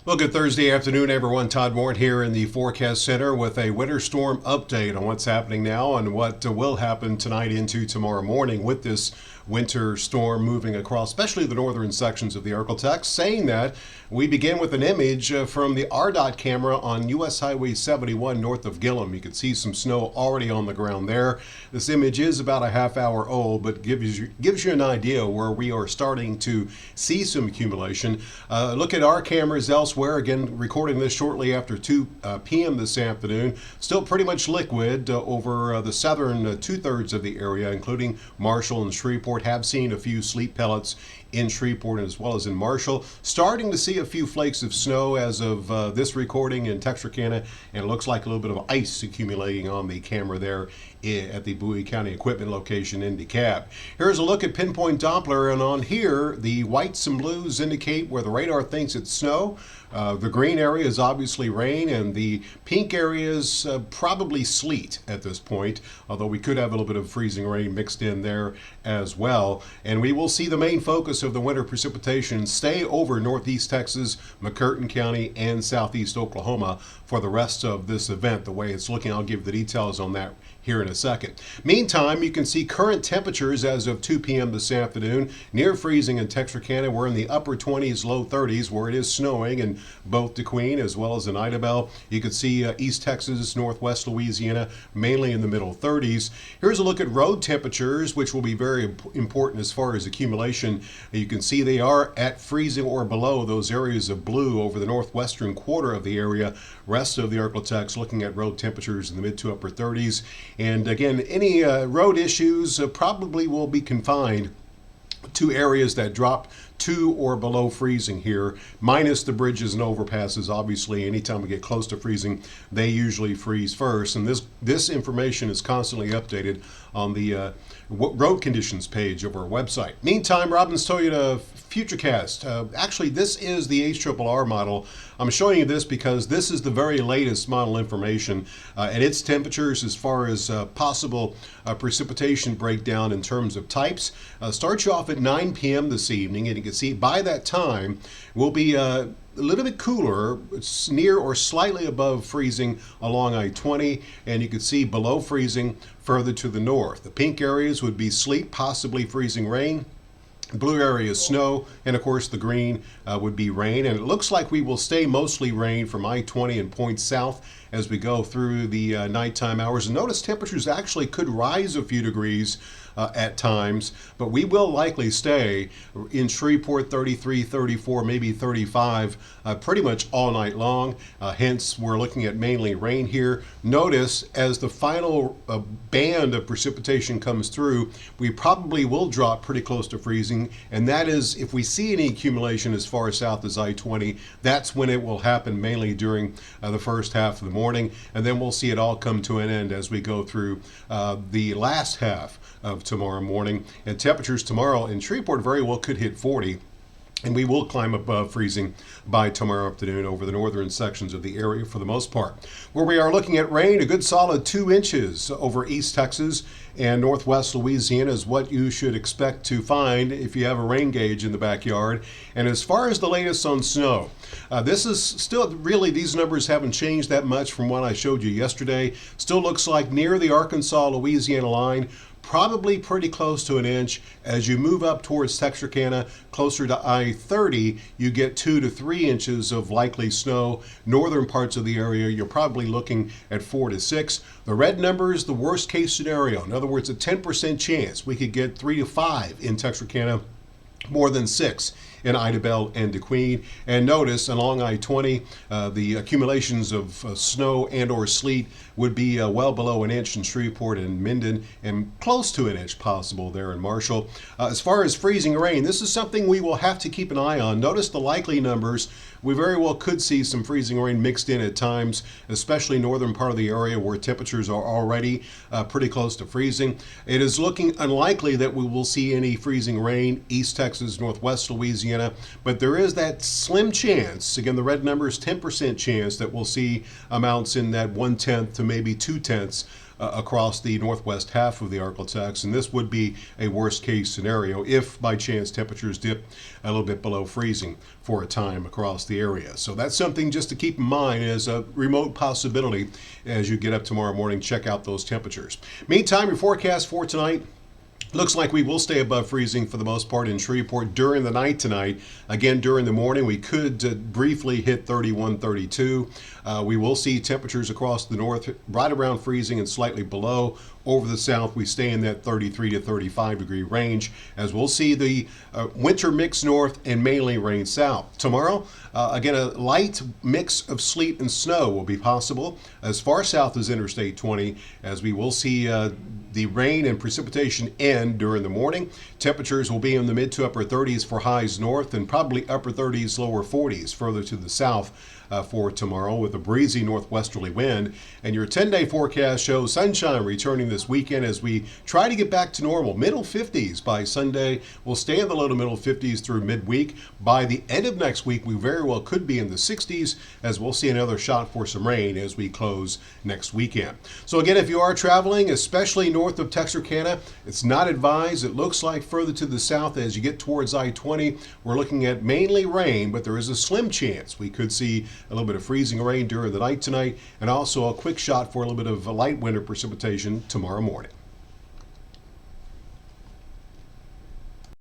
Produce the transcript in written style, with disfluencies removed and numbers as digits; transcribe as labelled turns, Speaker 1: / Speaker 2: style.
Speaker 1: Well, good Thursday afternoon, everyone. Todd Moore here in the Forecast Center with a winter storm update on what's happening now and what will happen tonight into tomorrow morning with this winter storm moving across, especially the northern sections of the ArkLaTex. Saying that, we begin with an image from the RDOT camera on US Highway 71 north of Gillum. You can see some snow already on the ground there. This image is about a half hour old, but gives you an idea where we are starting to see some accumulation. Look at our cameras elsewhere. Again, recording this shortly after 2 p.m. this afternoon. Still pretty much liquid over the southern two-thirds of the area, including Marshall and Shreveport. Have seen a few sleet pellets in Shreveport as well as in Marshall. Starting to see a few flakes of snow as of this recording in Texarkana, and it looks like a little bit of ice accumulating on the camera there at the Bowie County Equipment location in DeKalb. Here's a look at pinpoint Doppler, and on here the whites and blues indicate where the radar thinks it's snow. The green area is obviously rain, and the pink area is probably sleet at this point, although we could have a little bit of freezing rain mixed in there as well. And we will see the main focus of the winter precipitation stay over northeast Texas, McCurtain County, and southeast Oklahoma for the rest of this event. The way it's looking, I'll give the details on that here in a second. Meantime, you can see current temperatures as of 2 p.m. this afternoon. Near freezing in Texarkana. We're in the upper 20s, low 30s, where it is snowing in both DeQueen as well as in Idabel. You can see East Texas, Northwest Louisiana, mainly in the middle 30s. Here's a look at road temperatures, which will be very important as far as accumulation. You can see they are at freezing or below those areas of blue over the northwestern quarter of the area. Rest of the ArkLaTex looking at road temperatures in the mid to upper 30s. And again, any road issues probably will be confined to areas that drop to or below freezing here, minus the bridges and overpasses. Obviously, anytime we get close to freezing, they usually freeze first. And this information is constantly updated on the road conditions page of our website. Meantime, Robbins Toyota Futurecast. Actually, this is the HRRR model. I'm showing you this because this is the very latest model information and its temperatures as far as possible precipitation breakdown in terms of types. Starts you off at 9 p.m. this evening, and you can see by that time we'll be a little bit cooler. It's near or slightly above freezing along I-20, and you can see below freezing further to the north. The pink areas would be sleet, possibly freezing rain. Blue area is snow, and of course the green would be rain. And it looks like we will stay mostly rain from I-20 and points south as we go through the nighttime hours. And notice temperatures actually could rise a few degrees at times, but we will likely stay in Shreveport 33, 34, maybe 35 pretty much all night long. Hence, we're looking at mainly rain here. Notice as the final band of precipitation comes through, we probably will drop pretty close to freezing, and that is if we see any accumulation as far south as I-20, that's when it will happen, mainly during the first half of the morning, and then we'll see it all come to an end as we go through the last half of tomorrow morning. And temperatures tomorrow in Shreveport very well could hit 40. And we will climb above freezing by tomorrow afternoon over the northern sections of the area for the most part. Where we are looking at rain, a good solid 2 inches over East Texas and Northwest Louisiana is what you should expect to find if you have a rain gauge in the backyard. And as far as the latest on snow, this is still really, these numbers haven't changed that much from what I showed you yesterday. Still looks like near the Arkansas-Louisiana line, probably pretty close to an inch. As you move up towards Texarkana, closer to I-30, you get 2 to 3 inches of likely snow. Northern parts of the area, you're probably looking at 4 to 6. The red number is the worst case scenario. In other words, a 10% chance we could get 3 to 5 in Texarkana, more than 6 in Idabel and DeQueen. And notice along I-20, the accumulations of snow and or sleet would be well below an inch in Shreveport and Minden, and close to an inch possible there in Marshall. As far as freezing rain, this is something we will have to keep an eye on. Notice the likely numbers. We very well could see some freezing rain mixed in at times, especially northern part of the area where temperatures are already pretty close to freezing. It is looking unlikely that we will see any freezing rain East Texas, Northwest Louisiana, but there is that slim chance, again the red number is 10% chance, that we'll see amounts in that 1/10 to maybe 2/10 across the northwest half of the ArkLaTex, and this would be a worst case scenario if by chance temperatures dip a little bit below freezing for a time across the area. So that's something just to keep in mind as a remote possibility as you get up tomorrow morning. Check out those temperatures. Meantime, your forecast for tonight. Looks like we will stay above freezing for the most part in Shreveport during the night tonight. Again, during the morning, we could briefly hit 31, 32. We will see temperatures across the north right around freezing and slightly below. Over the south, we stay in that 33 to 35 degree range, as we'll see the winter mix north and mainly rain south. Tomorrow, again, a light mix of sleet and snow will be possible as far south as Interstate 20, as we will see the rain and precipitation end during the morning. Temperatures will be in the mid to upper 30s for highs north and probably upper 30s, lower 40s further to the south for tomorrow with a breezy northwesterly wind. And your 10-day forecast shows sunshine returning this weekend as we try to get back to normal. Middle 50s by Sunday. We'll stay in the low to middle 50s through midweek. By the end of next week, we very well could be in the 60s as we'll see another shot for some rain as we close next weekend. So again, if you are traveling, especially north of Texarkana, it's not advised. It looks like further to the south as you get towards I-20, we're looking at mainly rain, but there is a slim chance we could see a little bit of freezing rain during the night tonight, and also a quick shot for a little bit of light winter precipitation tomorrow morning.